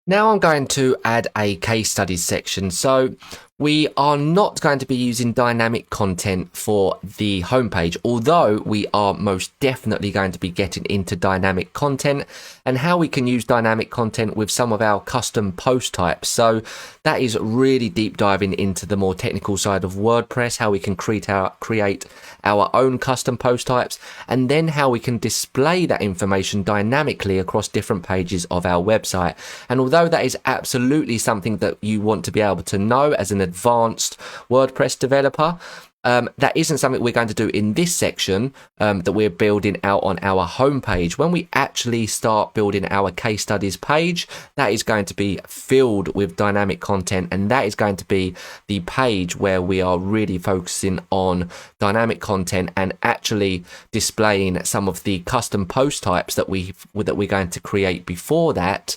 Now I'm going to add a case studies section. So we are not going to be using dynamic content for the homepage, although we are most definitely going to be getting into dynamic content and how we can use dynamic content with some of our custom post types. So that is really deep diving into the more technical side of WordPress, how we can create our own custom post types, and then how we can display that information dynamically across different pages of our website. And although that is absolutely something that you want to be able to know as an advanced WordPress developer, that isn't something we're going to do in this section that we're building out on our homepage. When we actually start building our case studies page, that is going to be filled with dynamic content, and that is going to be the page where we are really focusing on dynamic content and actually displaying some of the custom post types that we're going to create before that.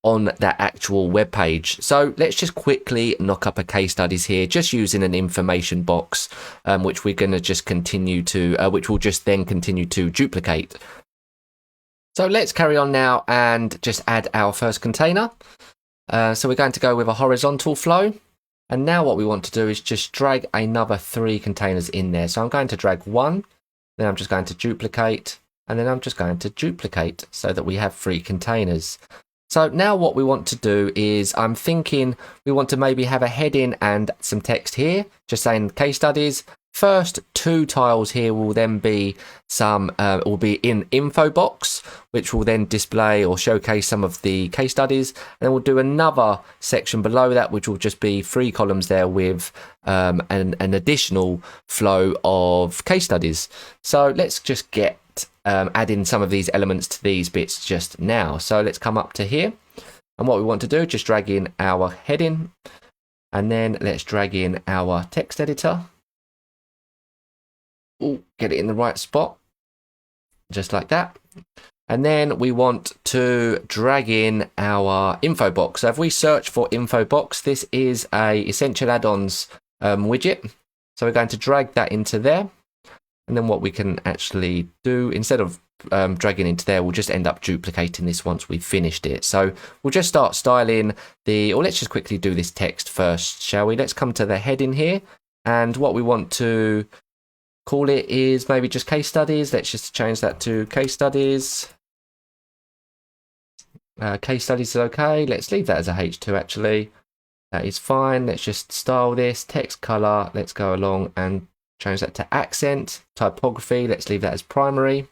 On that actual web page. So let's just quickly knock up a case studies here, just using an information box, which we're going to just continue to, which will just then continue to duplicate. So let's carry on now and just add our first container. So we're going to go with a horizontal flow. And now what we want to do is just drag another 3 containers in there. So I'm going to drag 1, then I'm just going to duplicate, and then I'm just going to duplicate so that we have 3 containers. So now what we want to do is, I'm thinking we want to maybe have a heading and some text here, just saying case studies. First 2 tiles here will then be will be in info box, which will then display or showcase some of the case studies. And then we'll do another section below that, which will just be 3 columns there with an additional flow of case studies. So let's just get add in some of these elements to these bits just now. So let's come up to here, and what we want to do, just drag in our heading, and then let's drag in our text editor. Ooh, get it in the right spot, just like that. And then we want to drag in our info box. So if we search for info box, this is a essential add-ons widget. So we're going to drag that into there. And then what we can actually do, instead of dragging into there, we'll just end up duplicating this once we've finished it. So we'll just start styling or let's just quickly do this text first, shall we? Let's come to the heading here. And what we want to call it is maybe just case studies. Let's just change that to case studies. Case studies is okay. Let's leave that as a H2 actually. That is fine. Let's just style this. Text color. Let's go along and change that to accent. Typography, let's leave that as primary.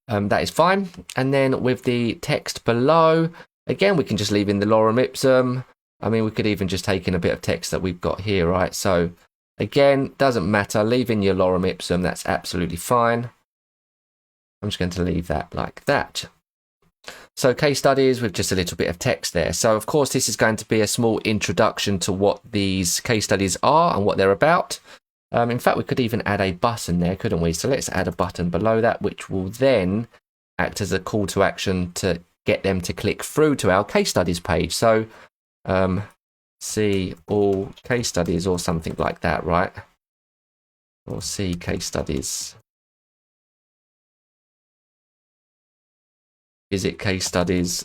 That is fine. And then with the text below, again, we can just leave in the lorem ipsum. I mean, we could even just take in a bit of text that we've got here, right? So again, doesn't matter. Leave in your lorem ipsum. That's absolutely fine. I'm just going to leave that like that. So case studies with just a little bit of text there. So of course, this is going to be a small introduction to what these case studies are and what they're about. In fact, we could even add a button there, couldn't we? So let's add a button below that, which will then act as a call to action to get them to click through to our case studies page. So see all case studies or something like that, right? Or see case studies. Visit case studies.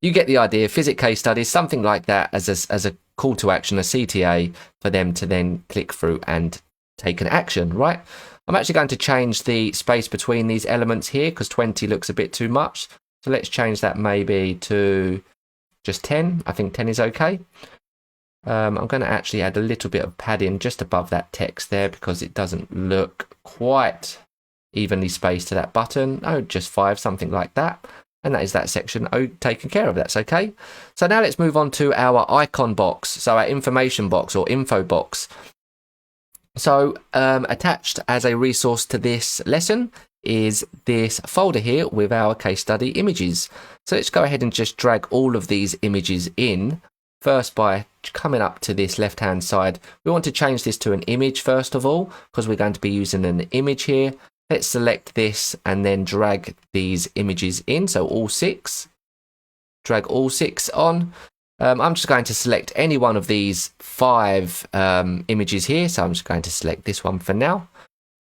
You get the idea. Visit case studies, something like that as a call to action, a CTA, for them to then click through and take an action, right? I'm actually going to change the space between these elements here because 20 looks a bit too much. So let's change that maybe to just 10. I think 10 is okay. I'm going to actually add a little bit of padding just above that text there because it doesn't look quite evenly spaced to that button. Oh, just 5, something like that. And that is that section taken care of. That's okay. So now let's move on to our icon box. So our information box or info box. So attached as a resource to this lesson is this folder here with our case study images. So let's go ahead and just drag all of these images in. First, by coming up to this left hand side, we want to change this to an image first of all, because we're going to be using an image here. Let's select this and then drag these images in. So all 6, drag all 6 on. I'm just going to select any one of these 5 images here. So I'm just going to select this one for now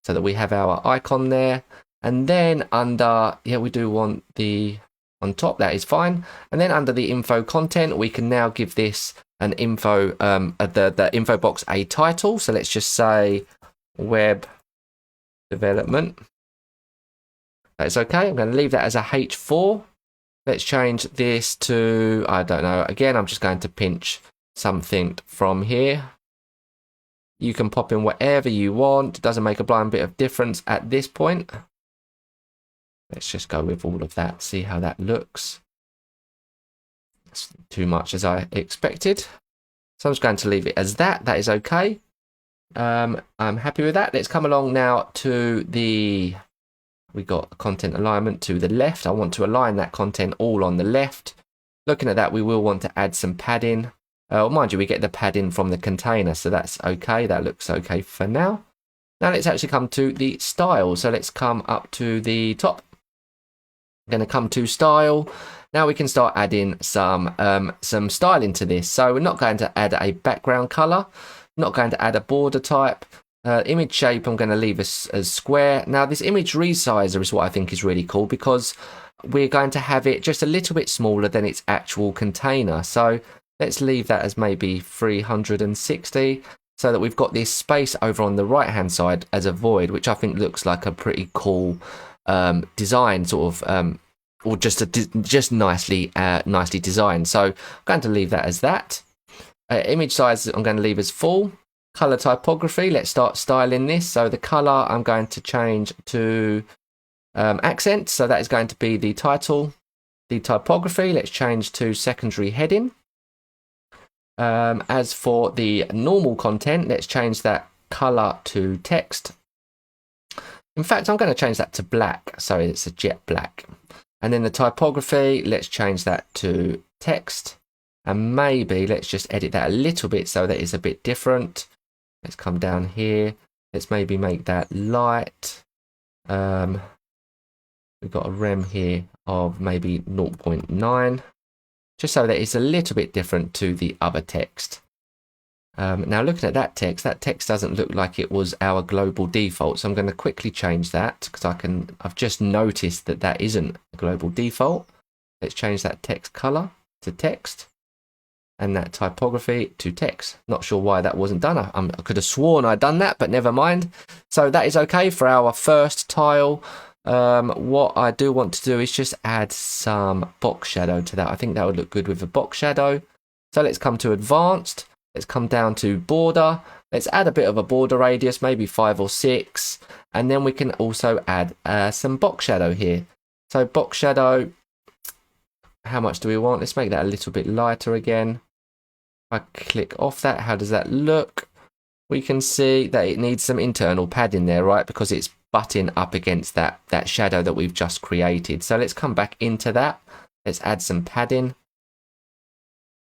so that we have our icon there. And then under, yeah, we do want the on top. That is fine. And then under the info content, we can now give this an info, the info box a title. So let's just say web development. That's okay. I'm going to leave that as a H4. Let's change this to, I don't know. Again, I'm just going to pinch something from here. You can pop in whatever you want. It doesn't make a blind bit of difference at this point. Let's just go with all of that, see how that looks. That's too much as I expected. So I'm just going to leave it as that. That is okay. I'm happy with that. Let's come along now to the, we got content alignment to the left. I want to align that content all on the left. Looking at that, we will want to add some padding. Mind you, we get the padding from the container, so that's okay. That looks okay for now. Now let's actually come to the style. So let's come up to the top. I'm going to come to style. Now we can start adding some styling to this. So we're not going to add a background color, not going to add a border type. Image shape I'm going to leave as square. Now this image resizer is what I think is really cool, because we're going to have it just a little bit smaller than its actual container. So let's leave that as maybe 360, so that we've got this space over on the right hand side as a void, which I think looks like a pretty cool design, sort of, or just nicely designed. So I'm going to leave that as that. Image size I'm going to leave as full. Color typography, let's start styling this. So the color I'm going to change to accent, so that is going to be the title. The typography, let's change to secondary heading. As for the normal content, let's change that color to text. In fact, I'm going to change that to black, so it's a jet black. And then the typography, let's change that to text. And maybe let's just edit that a little bit so that it's a bit different. Let's come down here. Let's maybe make that light. We've got a rem here of maybe 0.9. Just so that it's a little bit different to the other text. Now looking at that text doesn't look like it was our global default. So I'm going to quickly change that, because I've just noticed that that isn't a global default. Let's change that text color to text, and that typography to text. Not sure why that wasn't done. I could have sworn I'd done that, but never mind. So that is okay for our first tile. What I do want to do is just add some box shadow to that. I think that would look good with a box shadow. So let's come to advanced. Let's come down to border. Let's add a bit of a border radius, maybe 5 or 6. And then we can also add some box shadow here. So box shadow, how much do we want? Let's make that a little bit lighter again. If I click off that, how does that look? We can see that it needs some internal padding there, right? Because it's butting up against that shadow that we've just created. So let's come back into that. Let's add some padding.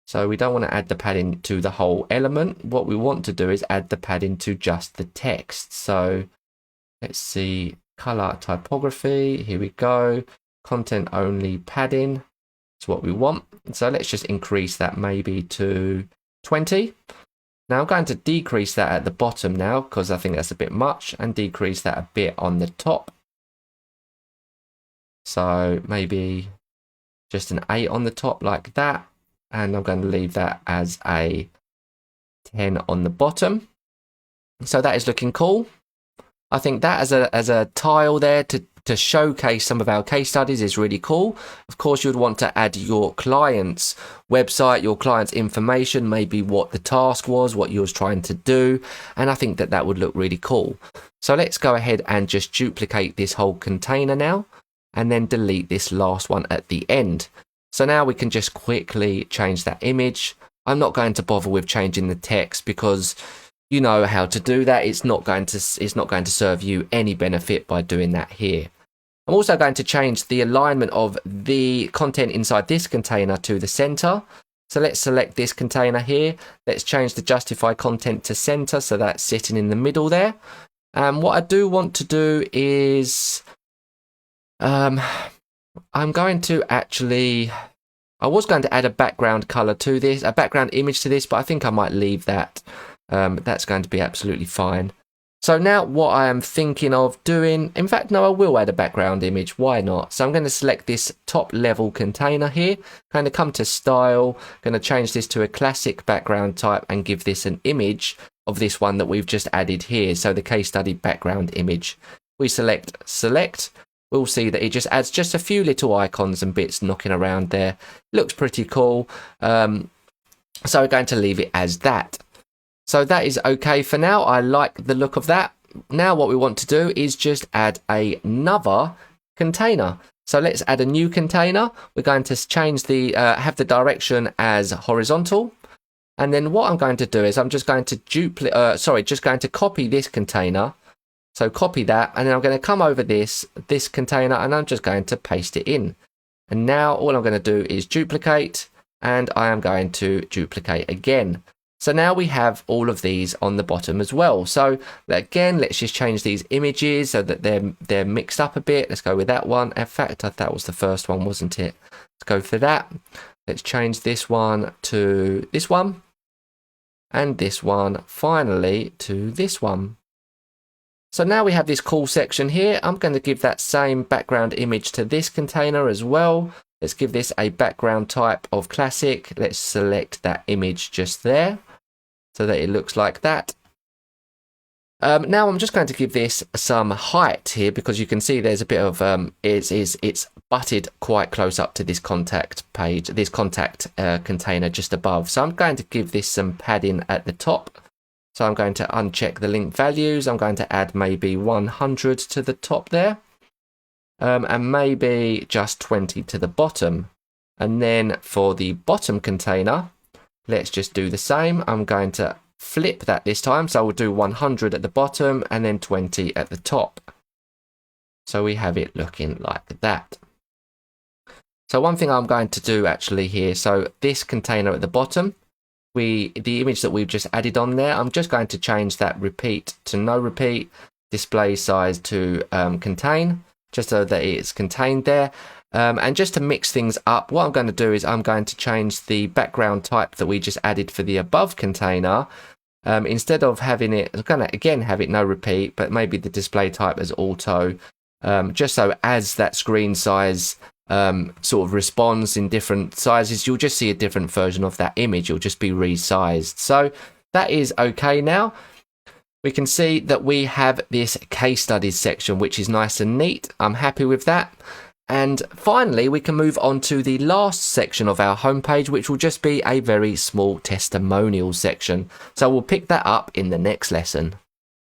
So we don't want to add the padding to the whole element. What we want to do is add the padding to just the text. So let's see, color typography, here we go. Content only padding, that's what we want. So let's just increase that maybe to 20. Now I'm going to decrease that at the bottom now, because I think that's a bit much, and decrease that a bit on the top. So maybe just an 8 on the top like that. And I'm going to leave that as a 10 on the bottom. So that is looking cool. I think that as a tile there to showcase some of our case studies is really cool. Of course, you would want to add your client's website, your client's information, maybe what the task was, what you was trying to do. And I think that would look really cool. So let's go ahead and just duplicate this whole container now, and then delete this last one at the end. So now we can just quickly change that image. I'm not going to bother with changing the text, because you know how to do that. It's not going to serve you any benefit by doing that here. I'm also going to change the alignment of the content inside this container to the center. So let's select this container here. Let's change the justify content to center, so that's sitting in the middle there. And what I do want to do is I'm going to actually, I was going to add a background color to this, a background image to this, but I think I might leave that. That's going to be absolutely fine. So now what I am thinking of doing, in fact, no, I will add a background image. Why not? So I'm going to select this top level container here, going to come to style, going to change this to a classic background type and give this an image of this one that we've just added here. So the case study background image. We select, we'll see that it just adds just a few little icons and bits knocking around there. Looks pretty cool. So we're going to leave it as that. So that is okay for now. I like the look of that. Now what we want to do is just add another container. So let's add a new container. We're going to change the, have the direction as horizontal. And then what I'm going to do is I'm just going to just going to copy this container. So copy that, and then I'm going to come over this container and I'm just going to paste it in. And now all I'm going to do is duplicate, and I am going to duplicate again. So now we have all of these on the bottom as well. So again, let's just change these images so that they're mixed up a bit. Let's go with that one. In fact, that was the first one, wasn't it? Let's go for that. Let's change this one to this one, and this one finally to this one. So now we have this cool section here. I'm going to give that same background image to this container as well. Let's give this a background type of classic. Let's select that image just there so that it looks like that. Now I'm just going to give this some height here because you can see there's a bit of it's butted quite close up to this contact page, this contact container just above. So I'm going to give this some padding at the top. So I'm going to uncheck the link values. I'm going to add maybe 100 to the top there, and maybe just 20 to the bottom. And then for the bottom container, let's just do the same. I'm going to flip that this time. So we'll do 100 at the bottom and then 20 at the top. So we have it looking like that. So one thing I'm going to do actually here, so this container at the bottom, the image that we've just added on there, I'm just going to change that repeat to no repeat, display size to contain, just so that it's contained there. And just to mix things up, what I'm going to do is I'm going to change the background type that we just added for the above container. Instead of having it, I'm going to again have it no repeat, but maybe the display type as auto, just so as that screen size sort of responds in different sizes, you'll just see a different version of that image. It'll just be resized. So that is okay now. We can see that we have this case studies section, which is nice and neat. I'm happy with that. And finally, we can move on to the last section of our homepage, which will just be a very small testimonial section. So we'll pick that up in the next lesson.